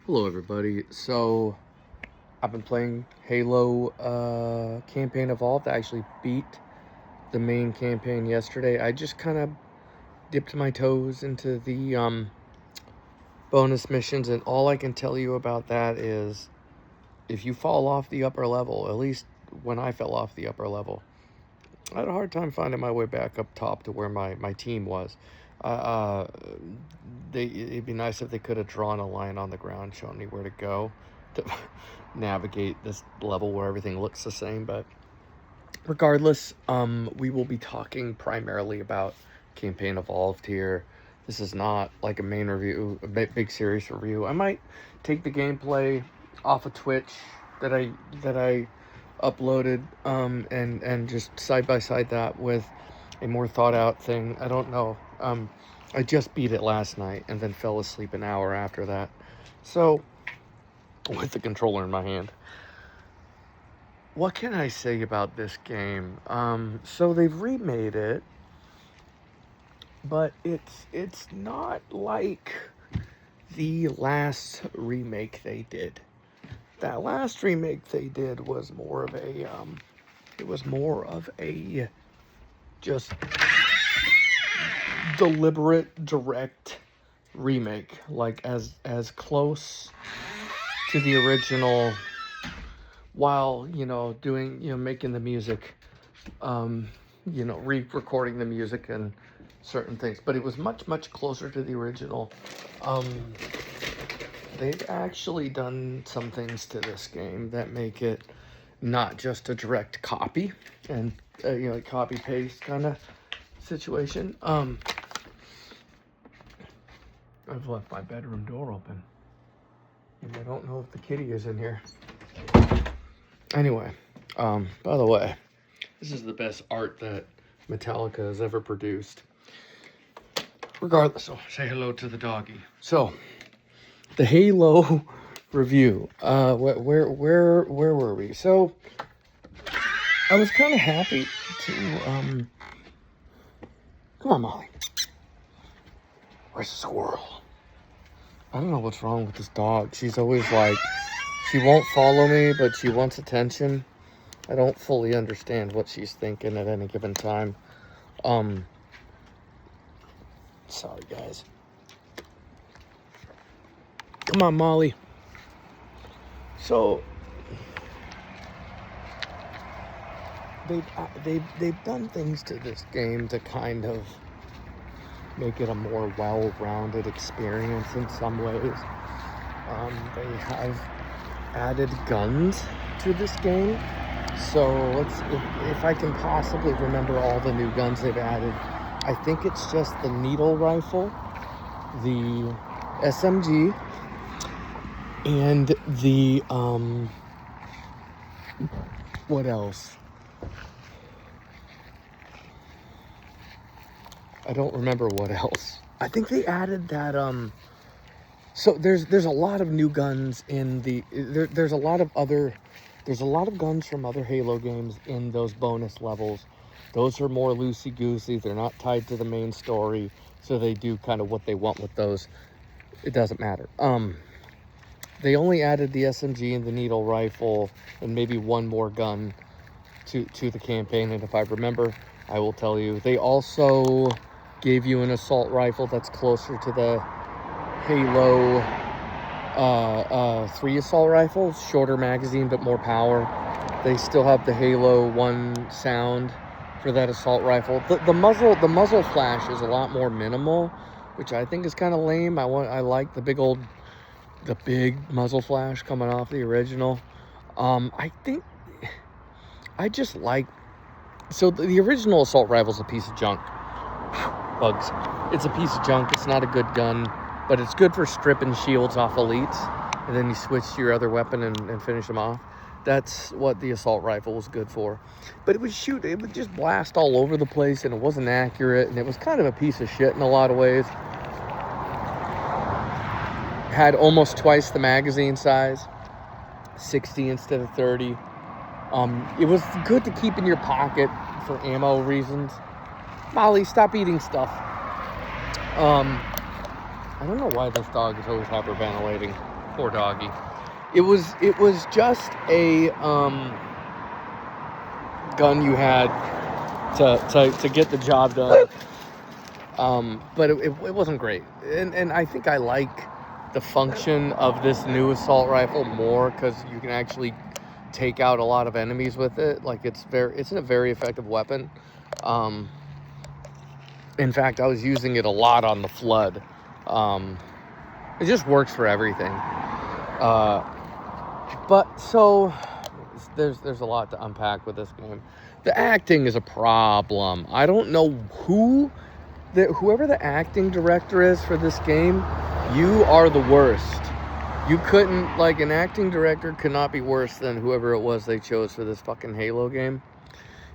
Hello everybody. So I've been playing Halo Campaign Evolved. I actually beat the main campaign yesterday. I just kind of dipped my toes into the bonus missions, and all I can tell you about that is if you fall off the upper level, at least when I fell off the upper level, I had a hard time finding my way back up top to where my team was. Uh, uh, it'd be nice if they could have drawn a line on the ground, showing me where to go to navigate this level where everything looks the same. But regardless, we will be talking primarily about Campaign Evolved here. This is not like a main review, a big series review. I might take the gameplay off of Twitch that I uploaded, and just side by side that with a more thought out thing. I don't know. I just beat it last night and then fell asleep an hour after that. So, with the controller in my hand. What can I say about this game? So they've remade it, but it's not like the last remake they did. That last remake they did was more of a just deliberate, direct remake, like as close to the original, while doing, making the music, re-recording the music and certain things, but it was much closer to the original. They've actually done some things to this game that make it not just a direct copy and copy paste kind of situation. I've left my bedroom door open, and I don't know if the kitty is in here. Anyway, by the way, this is the best art that Metallica has ever produced. Regardless, say hello to the doggy. So, the Halo review. Where were we? So, I was kind of happy to come on, Molly. Where's the squirrel? I don't know what's wrong with this dog. She's always like, she won't follow me, but she wants attention. I don't fully understand what she's thinking at any given time. Sorry, guys. Come on, Molly. So, they've done things to this game to kind of make it a more well-rounded experience in some ways. They have added guns to this game. So if I can possibly remember all the new guns they've added, I think it's just the needle rifle, the SMG, and the what else? I don't remember what else. I think they added that so there's a lot of new guns in the there's a lot of guns from other Halo games in those bonus levels. Those are more loosey-goosey. They're not tied to the main story, so they do kind of what they want with those. It doesn't matter. They only added the SMG and the needle rifle and maybe one more gun to the campaign, and if I remember, I will tell you. They also gave you an assault rifle that's closer to the Halo 3 assault rifles, shorter magazine but more power. They still have the Halo 1 sound for that assault rifle. The muzzle flash is a lot more minimal, which I think is kind of lame. I like the big muzzle flash coming off the original. I think I just like, so the original assault rifle is a piece of junk. Bugs. It's a piece of junk. It's not a good gun, but it's good for stripping shields off elites, and then you switch to your other weapon and finish them off. That's what the assault rifle was good for. But it would just blast all over the place, and it wasn't accurate, and it was kind of a piece of shit in a lot of ways. Had almost twice the magazine size, 60 instead of 30. It was good to keep in your pocket for ammo reasons. Molly, stop eating stuff. I don't know why this dog is always hyperventilating. Poor doggy. It was just a gun you had to get the job done. But it wasn't great. And I think I like the function of this new assault rifle more because you can actually take out a lot of enemies with it. Like it's a very effective weapon. In fact, I was using it a lot on the Flood. It just works for everything. But so there's a lot to unpack with this game. The acting is a problem. I don't know whoever the acting director is for this game, you are the worst. You couldn't, like, an acting director could not be worse than whoever it was they chose for this fucking Halo game.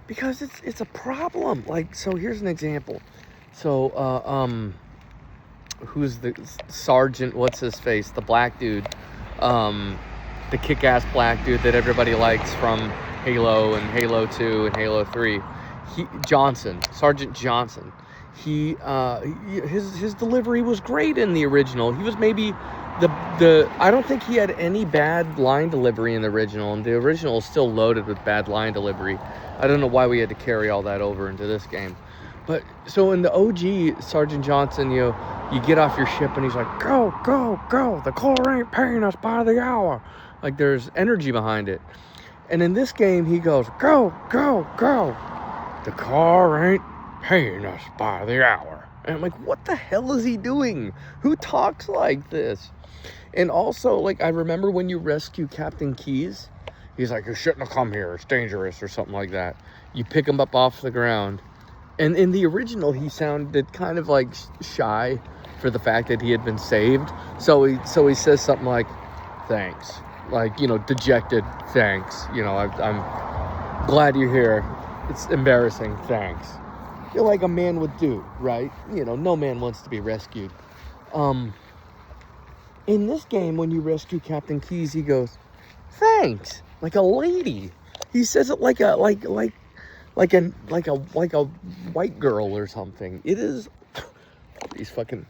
Because it's a problem. Like, so here's an example. So, who's the Sergeant, what's his face? The black dude. The kick-ass black dude that everybody likes from Halo and Halo 2 and Halo 3. Sergeant Johnson. His delivery was great in the original. He was maybe I don't think he had any bad line delivery in the original, and the original is still loaded with bad line delivery. I don't know why we had to carry all that over into this game. But so in the OG, Sergeant Johnson, you get off your ship and he's like, go, go, go. The Corps ain't paying us by the hour. Like there's energy behind it. And in this game, he goes, go, go, go. The Corps ain't paying us by the hour. And I'm like, what the hell is he doing? Who talks like this? And also, like, I remember when you rescue Captain Keyes, he's like, you shouldn't have come here. It's dangerous or something like that. You pick him up off the ground. And in the original, he sounded kind of like shy for the fact that he had been saved. So he says something like, thanks. Like, dejected, thanks. I'm glad you're here. It's embarrassing, thanks. You're like a man would do, right? No man wants to be rescued. In this game, when you rescue Captain Keyes, he goes, thanks, like a lady. He says it like a white girl or something. It is these fucking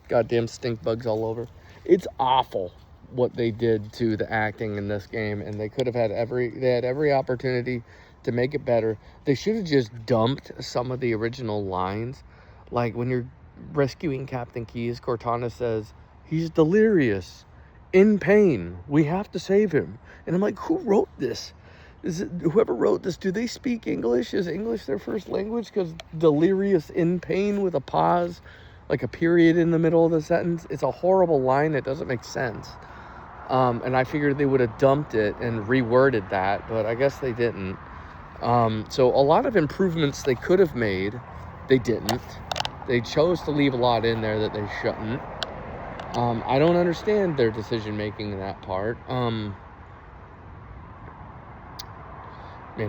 goddamn stink bugs all over. It's awful what they did to the acting in this game, and they could have had every opportunity to make it better. They should have just dumped some of the original lines. Like when you're rescuing Captain Keyes, Cortana says, he's delirious, in pain. We have to save him. And I'm like, who wrote this? Is it whoever wrote this? Do they speak English? Is English their first language? Because delirious, in pain, with a pause, like a period in the middle of the sentence. It's a horrible line. It doesn't make sense. And I figured they would have dumped it and reworded that, but I guess they didn't. So a lot of improvements they could have made, they didn't. They chose to leave a lot in there that they shouldn't. I don't understand their decision making in that part. Man,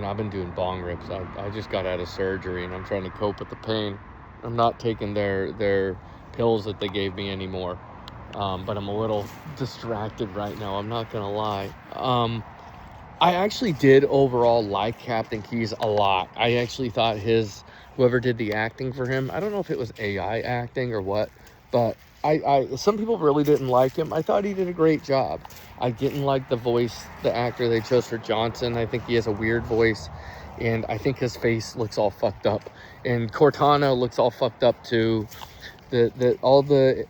I've been doing bong rips. I just got out of surgery and I'm trying to cope with the pain. I'm not taking their pills that they gave me anymore. But I'm a little distracted right now, I'm not gonna lie. I actually did overall like Captain Keyes a lot. I actually thought whoever did the acting for him, I don't know if it was AI acting or what, but some people really didn't like him. I thought he did a great job. I didn't like the actor they chose for Johnson. I think he has a weird voice, and I think his face looks all fucked up. And Cortana looks all fucked up too. All the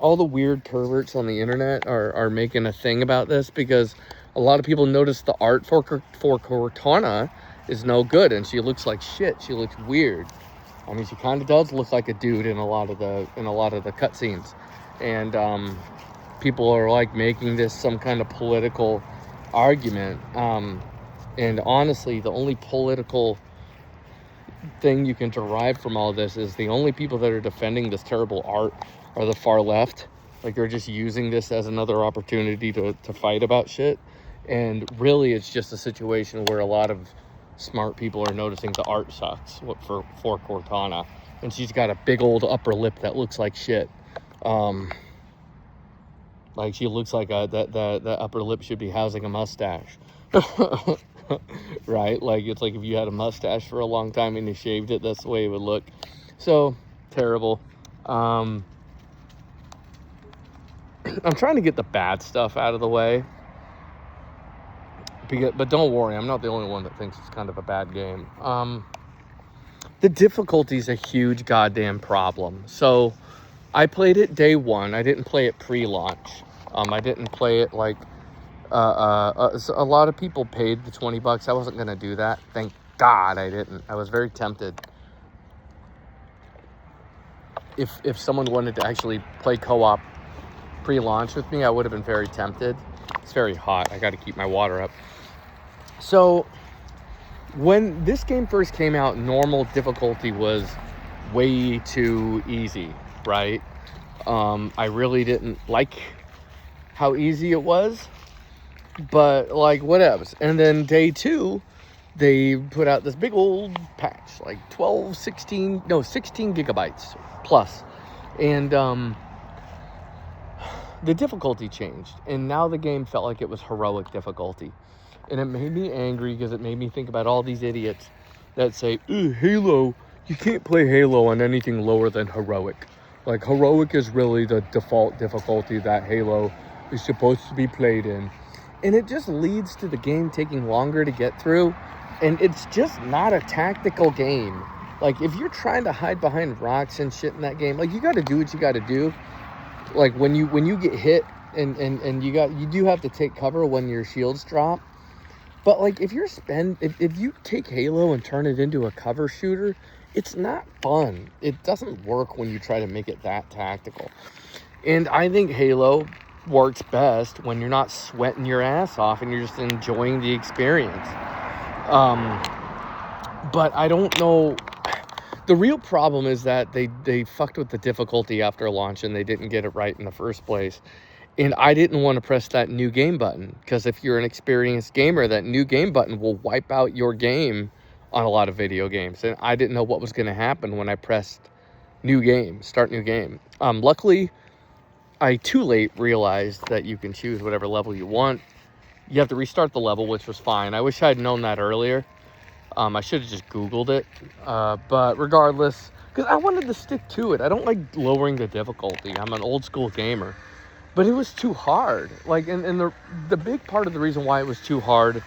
weird perverts on the internet are making a thing about this because a lot of people notice the art for Cortana is no good, and she looks like shit. She looks weird. I mean, she kind of does look like a dude in a lot of the cutscenes, and people are like making this some kind of political argument. And honestly, the only political thing you can derive from all this is the only people that are defending this terrible art are the far left. Like, they're just using this as another opportunity to fight about shit. And really, it's just a situation where a lot of smart people are noticing the art sucks for Cortana, and she's got a big old upper lip that looks like shit. Like, she looks like the upper lip should be housing a mustache. Right? Like, it's like if you had a mustache for a long time and you shaved it, that's the way it would look. So terrible. I'm trying to get the bad stuff out of the way. But don't worry, I'm not the only one that thinks it's kind of a bad game. The difficulty is a huge goddamn problem. So I played it day one. I didn't play it pre-launch. I didn't play it like so a lot of people paid the $20. I wasn't going to do that. Thank God I didn't. I was very tempted. If someone wanted to actually play co-op pre-launch with me, I would have been very tempted. It's very hot. I got to keep my water up. So when this game first came out, normal difficulty was way too easy, right? I really didn't like how easy it was, but like whatevs. And then day two, they put out this big old patch, like 16 gigabytes plus. And the difficulty changed, and now the game felt like it was heroic difficulty. And it made me angry because it made me think about all these idiots that say, Halo, you can't play Halo on anything lower than heroic. Like, heroic is really the default difficulty that Halo is supposed to be played in. And it just leads to the game taking longer to get through. And it's just not a tactical game. Like, if you're trying to hide behind rocks and shit in that game, like, you got to do what you got to do. Like, when you get hit and you do have to take cover when your shields drop. But like if you take Halo and turn it into a cover shooter, it's not fun. It doesn't work when you try to make it that tactical. And I think Halo works best when you're not sweating your ass off and you're just enjoying the experience. But I don't know. The real problem is that they fucked with the difficulty after launch and they didn't get it right in the first place. And I didn't want to press that new game button because if you're an experienced gamer, that new game button will wipe out your game on a lot of video games. And I didn't know what was going to happen when I pressed new game, start new game. Luckily, I too late realized that you can choose whatever level you want. You have to restart the level, which was fine. I wish I had known that earlier. I should have just Googled it. But regardless, because I wanted to stick to it. I don't like lowering the difficulty. I'm an old school gamer. But it was too hard. Like, and the big part of the reason why it was too hard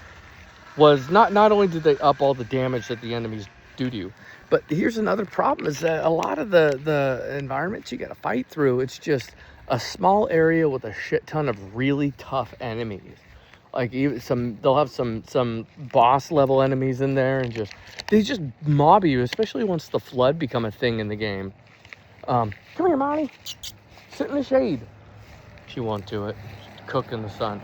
was not only did they up all the damage that the enemies do to you, but here's another problem is that a lot of the environments you got to fight through, it's just a small area with a shit ton of really tough enemies. Like they'll have some boss level enemies in there, and they just mob you, especially once the flood become a thing in the game. Come here, Molly. Sit in the shade. She won't do it. Cook in the sun.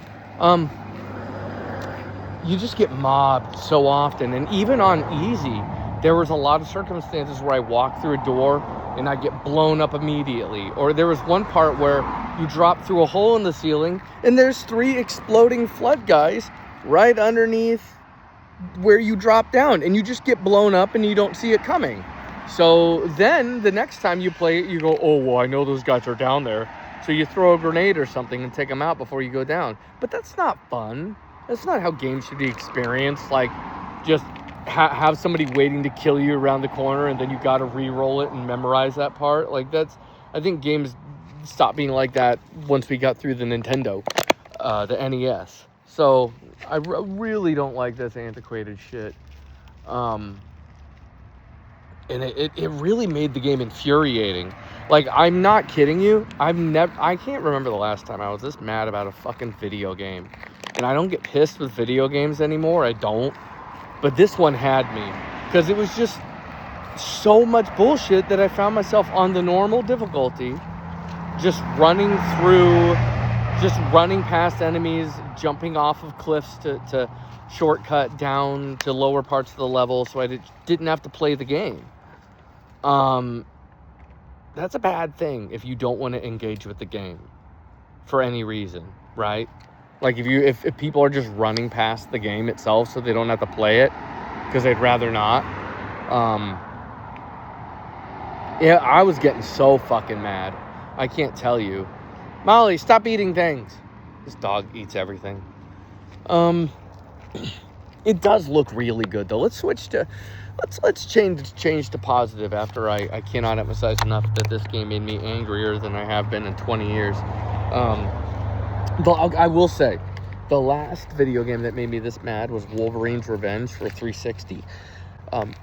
You just get mobbed so often, and even on easy, there was a lot of circumstances where I walk through a door and I get blown up immediately. Or there was one part where you drop through a hole in the ceiling and there's 3 exploding flood guys right underneath where you drop down, and you just get blown up and you don't see it coming. So then the next time you play it, you go, oh, well, I know those guys are down there. So you throw a grenade or something and take them out before you go down. But that's not fun. That's not how games should be experienced. Like, just have somebody waiting to kill you around the corner and then you got to re-roll it and memorize that part. Like, I think games stopped being like that once we got through the Nintendo, the NES. So I really don't like this antiquated shit. And it really made the game infuriating. Like, I'm not kidding you. I can't remember the last time I was this mad about a fucking video game. And I don't get pissed with video games anymore. I don't. But this one had me. Because it was just so much bullshit that I found myself on the normal difficulty. Just running past enemies, jumping off of cliffs to shortcut down to lower parts of the level so I didn't have to play the game. That's a bad thing if you don't want to engage with the game for any reason, right? Like if people are just running past the game itself so they don't have to play it because they'd rather not. Yeah, I was getting so fucking mad. I can't tell you. Molly, stop eating things. This dog eats everything. It does look really good though. Let's change to positive after I cannot emphasize enough that this game made me angrier than I have been in 20 years. I will say, the last video game that made me this mad was Wolverine's Revenge for 360.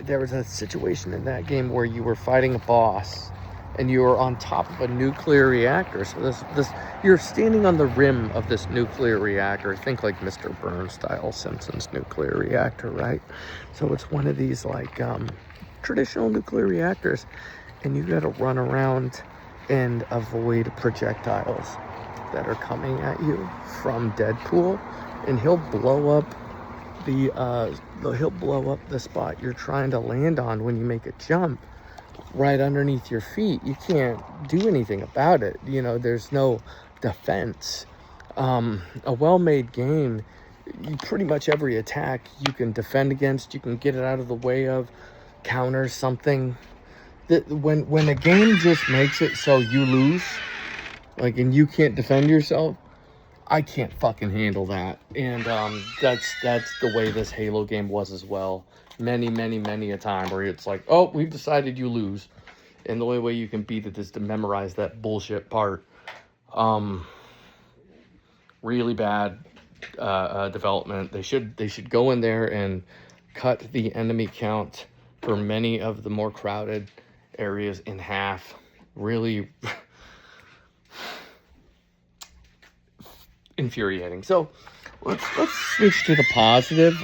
There was a situation in that game where you were fighting a boss and you were on top of a nuclear reactor. So you're standing on the rim of this nuclear reactor. Think like Mr. Burns style Simpsons nuclear reactor, right? So it's one of these like traditional nuclear reactors, and you got to run around and avoid projectiles that are coming at you from Deadpool, and he'll blow up the spot you're trying to land on when you make a jump right underneath your feet. You can't do anything about it. You know, there's no defense. A well-made game, pretty much every attack you can defend against, you can get it out of the way of, counter something. When a game just makes it so you lose, like, and you can't defend yourself, I can't fucking handle that. And that's the way this Halo game was as well. Many a time where it's like, oh, we've decided you lose, and the only way you can beat it is to memorize that bullshit part. Really bad development. They should go in there and cut the enemy count for many of the more crowded areas in half. Really infuriating. So let's switch to the positive.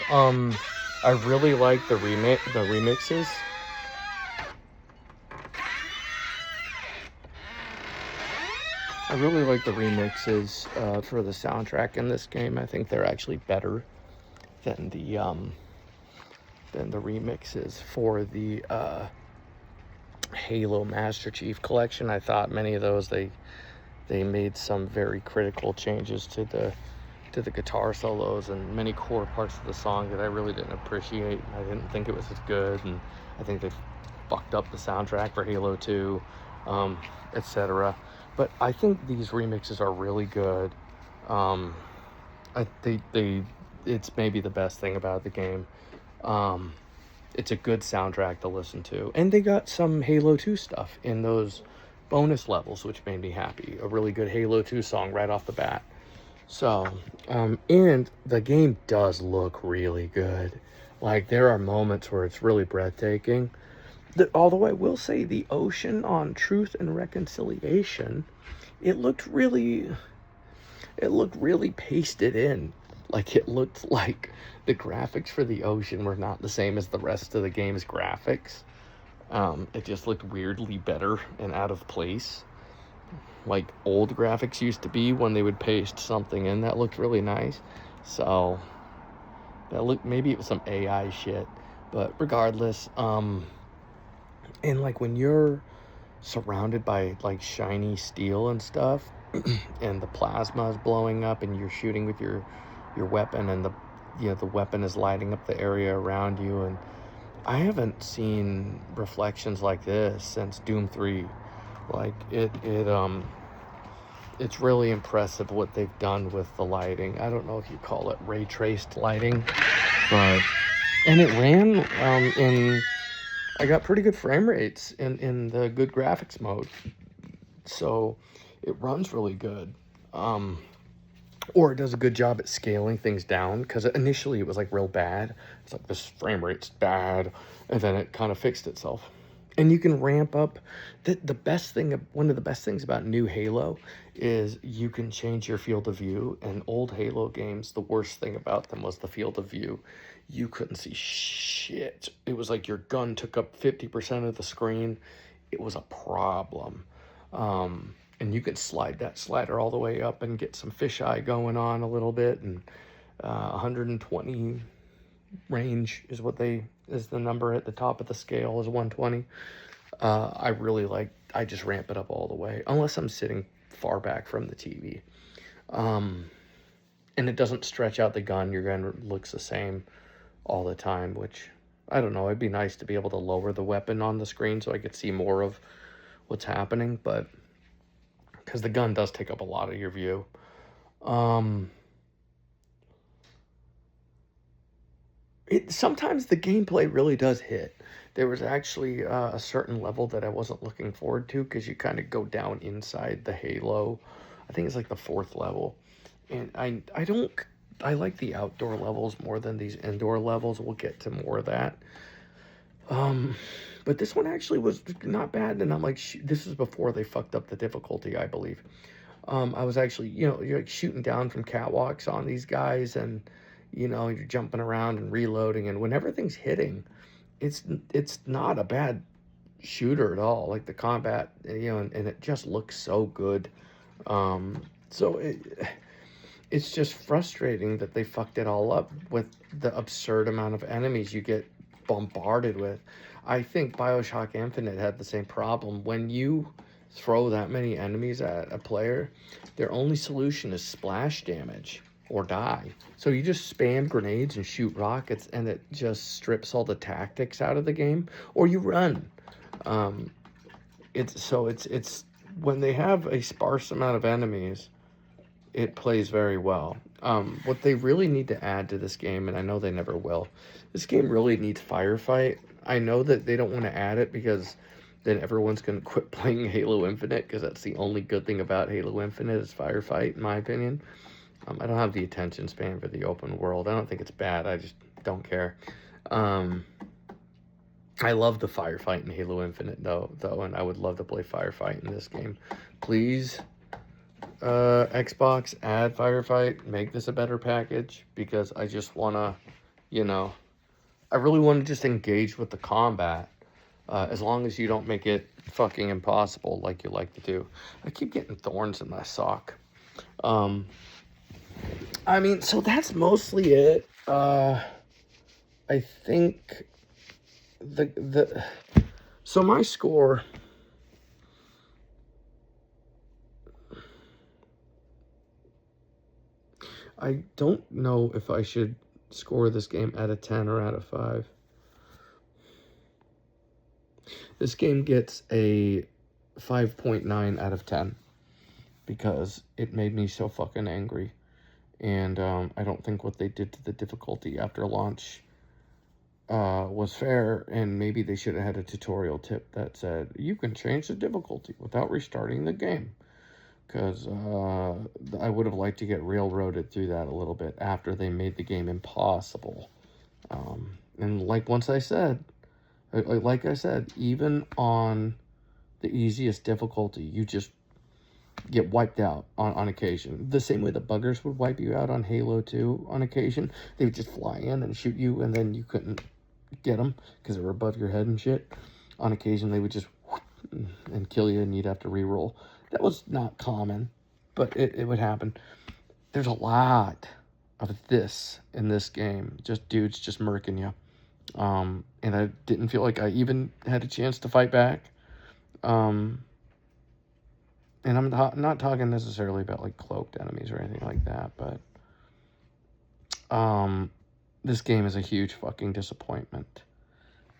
I really like the remixes. I really like the remixes for the soundtrack in this game. I think they're actually better than the remixes for the Halo Master Chief Collection. I thought many of those they made some very critical changes to the guitar solos and many core parts of the song that I really didn't appreciate. I didn't think it was as good, and I think they fucked up the soundtrack for Halo 2, etc. But I think these remixes are really good. It's maybe the best thing about the game. It's a good soundtrack to listen to, and they got some Halo 2 stuff in those bonus levels, which made me happy. A really good Halo 2 song right off the bat. So, and the game does look really good. Like, there are moments where it's really breathtaking. Although I will say the ocean on Truth and Reconciliation, it looked really pasted in. Like, it looked like the graphics for the ocean were not the same as the rest of the game's graphics. It just looked weirdly better and out of place, like old graphics used to be when they would paste something in that looked really nice. So maybe it was some AI shit, but regardless, and like when you're surrounded by like shiny steel and stuff, and the plasma is blowing up, and you're shooting with your weapon, and the weapon is lighting up the area around you, and I haven't seen reflections like this since Doom 3. Like, it's really impressive what they've done with the lighting. I don't know if you call it ray traced lighting, but and it ran I got pretty good frame rates in the good graphics mode, so it runs really good. Or it does a good job at scaling things down, because initially it was like real bad. It's like, this frame rate's bad, and then it kind of fixed itself. And you can ramp up. One of the best things about new Halo is you can change your field of view. And old Halo games, the worst thing about them was the field of view. You couldn't see shit. It was like your gun took up 50% of the screen. It was a problem. And you can slide that slider all the way up and get some fisheye going on a little bit. And 120 range is the number at the top of the scale, is 120. I just ramp it up all the way, unless I'm sitting far back from the TV. And it doesn't stretch out the gun. Your gun looks the same all the time, which, I don't know, it'd be nice to be able to lower the weapon on the screen so I could see more of what's happening, but because the gun does take up a lot of your view. Sometimes the gameplay really does hit. There was actually a certain level that I wasn't looking forward to because you kind of go down inside the Halo. I think it's like the fourth level, and I don't I like the outdoor levels more than these indoor levels. We'll get to more of that. Um, but this one actually was not bad, and I'm like, this is before they fucked up the difficulty, I believe. I was actually, you're like shooting down from catwalks on these guys, and you're jumping around and reloading, and when everything's hitting, it's it's not a bad shooter at all. Like the combat, and it just looks so good. So it's just frustrating that they fucked it all up with the absurd amount of enemies you get bombarded with. I think BioShock Infinite had the same problem. When you throw that many enemies at a player, their only solution is splash damage or die. So you just spam grenades and shoot rockets, and it just strips all the tactics out of the game, or you run. Um, it's when they have a sparse amount of enemies, it plays very well. What they really need to add to this game, and I know they never will, this game really needs Firefight. I know that they don't want to add it because then everyone's going to quit playing Halo Infinite, because that's the only good thing about Halo Infinite is Firefight, in my opinion. I don't have the attention span for the open world. I don't think it's bad. I just don't care. I love the Firefight in Halo Infinite, though, and I would love to play Firefight in this game. Please, Xbox, add Firefight, make this a better package, because I just want to, I really want to just engage with the combat, as long as you don't make it fucking impossible like you like to do. I keep getting thorns in my sock. So that's mostly it. I think so my score, I don't know if I should score this game out of 10 or out of 5. This game gets a 5.9 out of 10 because it made me so fucking angry. And I don't think what they did to the difficulty after launch was fair, and maybe they should have had a tutorial tip that said, you can change the difficulty without restarting the game. Because I would have liked to get railroaded through that a little bit after they made the game impossible. And like I said, even on the easiest difficulty, you just get wiped out on occasion. The same way the buggers would wipe you out on Halo 2 on occasion. They would just fly in and shoot you, and then you couldn't get them because they were above your head and shit. On occasion, they would just and kill you, and you'd have to re-roll. That was not common, but it would happen. There's a lot of this in this game. Just dudes just murking you. And I didn't feel like I even had a chance to fight back. And I'm not talking necessarily about like cloaked enemies or anything like that, but this game is a huge fucking disappointment.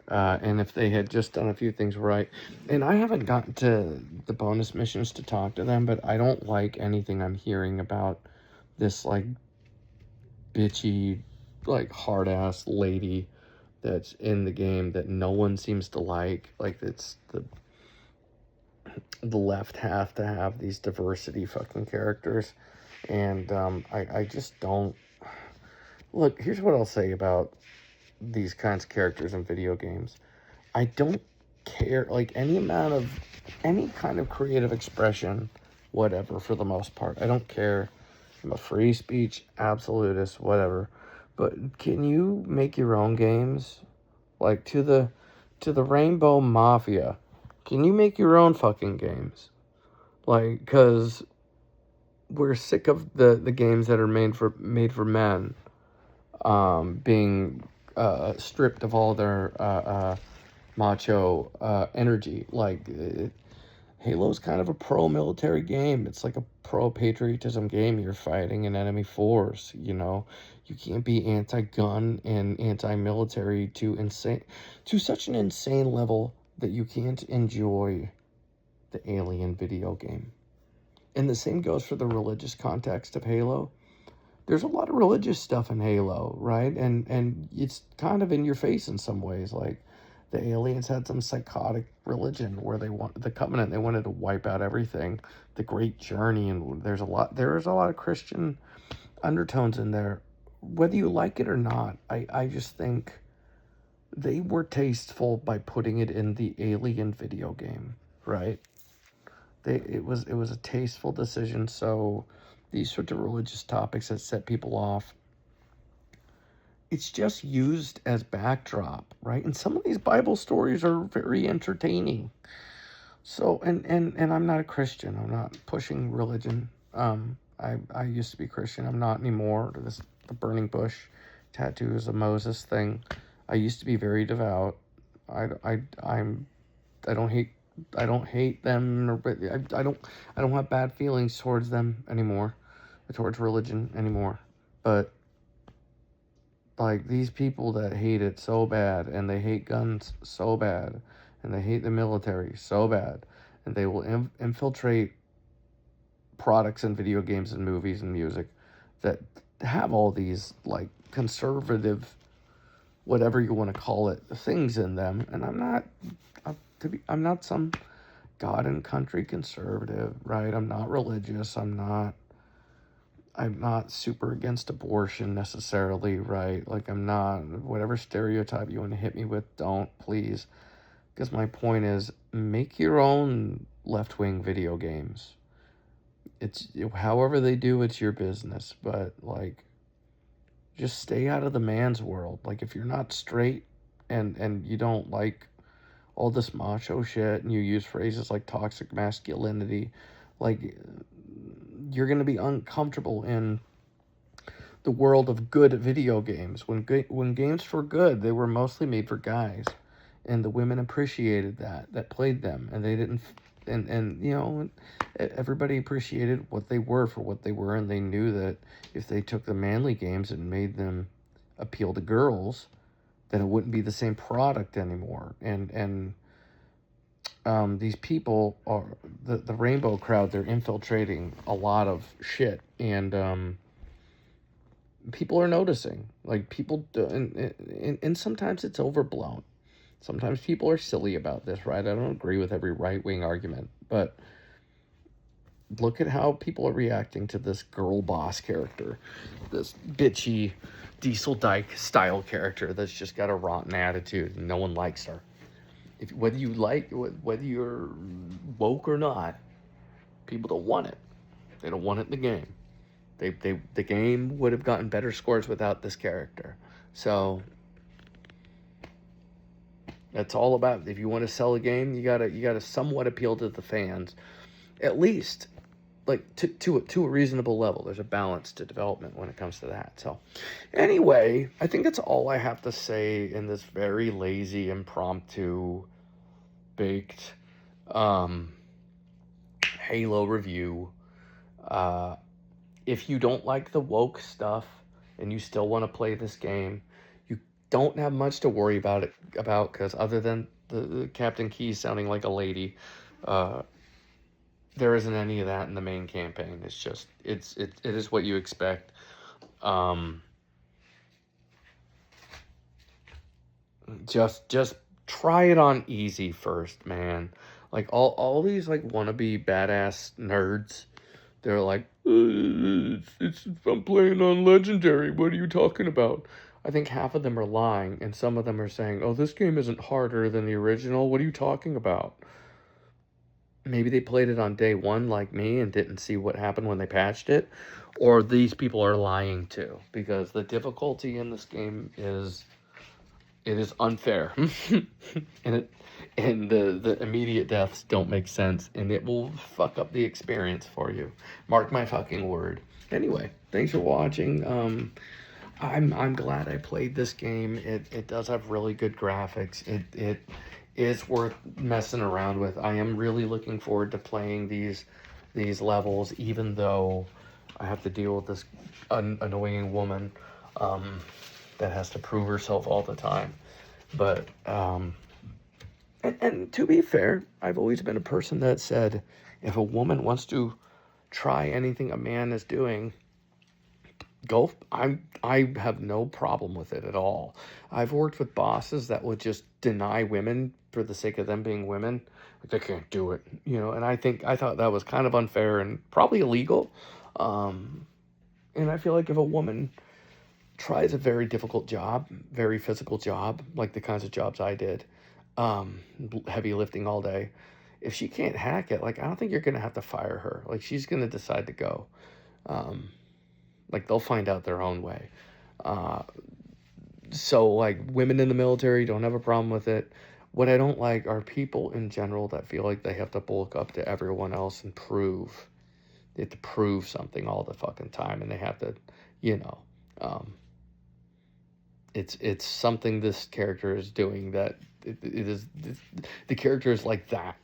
And if they had just done a few things right, and I haven't gotten to the bonus missions to talk to them, but I don't like anything I'm hearing about this like bitchy, like hard ass lady that's in the game that no one seems to like. Like it's the left have to have these diversity fucking characters, and I just don't. Look, here's what I'll say about these kinds of characters in video games. I don't care, like, any kind of creative expression, whatever, for the most part. I don't care. I'm a free speech absolutist, whatever. But can you make your own games? Like, to the Rainbow Mafia, can you make your own fucking games? Like, because we're sick of the games that are made for men being stripped of all their macho energy. Like, Halo's kind of a pro-military game. It's like a pro-patriotism game. You're fighting an enemy force, You can't be anti-gun and anti-military to such an insane level that you can't enjoy the Alien video game. And the same goes for the religious context of Halo. there's a lot of religious stuff in Halo, right? And it's kind of in your face in some ways. Like the aliens had some psychotic religion where they want the Covenant. They wanted to wipe out everything. The Great Journey, and there's a lot of Christian undertones in there. Whether you like it or not, I just think they were tasteful by putting it in the Alien video game, right? It was a tasteful decision. So these sorts of religious topics that set people off, it's just used as backdrop, right? And some of these Bible stories are very entertaining. So and I'm not a Christian. I'm not pushing religion. I used to be Christian. I'm not anymore. The burning bush tattoos of Moses thing. I used to be very devout. I'm I don't hate I don't hate them, but I don't have bad feelings towards them anymore, or towards religion anymore. But like these people that hate it so bad, and they hate guns so bad, and they hate the military so bad, and they will infiltrate products and video games and movies and music that have all these like conservative, whatever you want to call it, things in them. And I'm not some God and country conservative, right? I'm not religious. I'm not super against abortion necessarily, right? Like I'm not, whatever stereotype you want to hit me with, don't, please. Because my point is, make your own left-wing video games. It's however they do, it's your business. But like, just stay out of the man's world. Like if you're not straight and you don't like all this macho shit and you use phrases like toxic masculinity, like you're going to be uncomfortable in the world of good video games. When games were good, they were mostly made for guys, and the women appreciated that played them, and they didn't. And you know, everybody appreciated what they were for what they were, and they knew that if they took the manly games and made them appeal to girls, then it wouldn't be the same product anymore. And these people are the rainbow crowd. They're infiltrating a lot of shit, and people are noticing. Like people do, and sometimes it's overblown. Sometimes people are silly about this, right? I don't agree with every right-wing argument, but look at how people are reacting to this girl boss character, this bitchy Diesel Dyke style character that's just got a rotten attitude and no one likes her. Whether you're woke or not, people don't want it. They don't want it in the game. The game would have gotten better scores without this character. So that's all about, if you want to sell a game, you gotta somewhat appeal to the fans, at least like to a reasonable level. There's a balance to development when it comes to that. So anyway, I think that's all I have to say in this very lazy, impromptu, baked Halo review. If you don't like the woke stuff and you still want to play this game, you don't have much to worry about because other than the Captain Key sounding like a lady, there isn't any of that in the main campaign. It's just it is what you expect. Just try it on easy first, man. Like all these like wannabe badass nerds, they're like, I'm playing on Legendary. What are you talking about? I think half of them are lying, and some of them are saying, oh, this game isn't harder than the original. What are you talking about? Maybe they played it on day one like me and didn't see what happened when they patched it. Or these people are lying too, because the difficulty in this game is unfair. And the immediate deaths don't make sense, and it will fuck up the experience for you. Mark my fucking word. Anyway, thanks for watching. I'm glad I played this game. It does have really good graphics. It is worth messing around with. I am really looking forward to playing these levels, even though I have to deal with this annoying woman that has to prove herself all the time. But and to be fair, I've always been a person that said, if a woman wants to try anything a man is doing, go. I have no problem with it at all. I've worked with bosses that would just deny women for the sake of them being women. Like they can't do it, and I thought that was kind of unfair and probably illegal. Um, and I feel like if a woman tries a very difficult job, very physical job, like the kinds of jobs I did, heavy lifting all day, if she can't hack it, like I don't think you're gonna have to fire her. Like she's gonna decide to go. Um, like they'll find out their own way. Uh, so like women in the military don't have a problem with it. What I don't like are people in general that feel like they have to bulk up to everyone else and prove. They have to prove something all the fucking time, and they have to, you know, um, it's something this character is doing that it is the character is like that,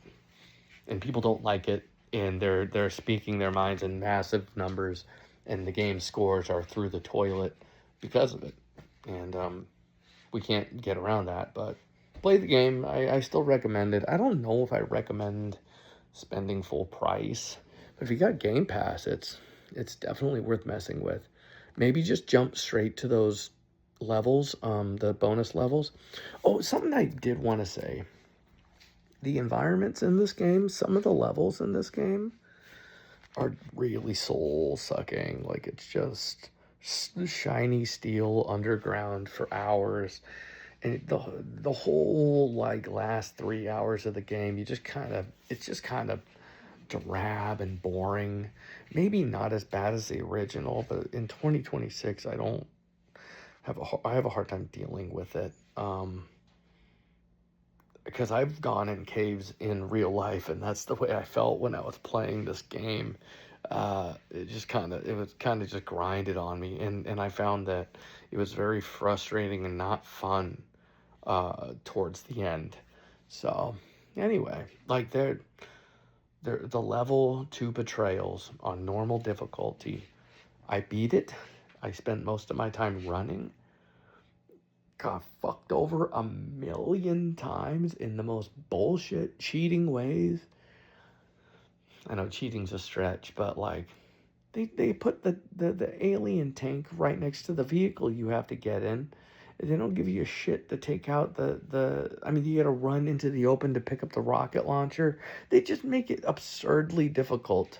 and people don't like it, and they're speaking their minds in massive numbers, and the game scores are through the toilet because of it, and we can't get around that. But play the game. I still recommend it. I don't know if I recommend spending full price, but if you got Game Pass, it's definitely worth messing with. Maybe just jump straight to those levels, the bonus levels. Oh, something I did want to say. The environments in this game, some of the levels in this game are really soul sucking. Like it's just shiny steel underground for hours, and the whole like last 3 hours of the game, it's just kind of drab and boring. Maybe not as bad as the original, but in 2026, I have a hard time dealing with it. Because I've gone in caves in real life, and that's the way I felt when I was playing this game. It was kind of just grinded on me, and I found that it was very frustrating and not fun towards the end. So anyway, like the level 2 betrayals on normal difficulty, I beat it. I spent most of my time running. Got fucked over a million times in the most bullshit cheating ways. I know cheating's a stretch, but like they put the alien tank right next to the vehicle you have to get in. They don't give you a shit to take out I mean, you gotta run into the open to pick up the rocket launcher. They just make it absurdly difficult.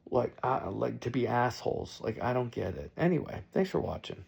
Like to be assholes. Like I don't get it. Anyway, thanks for watching.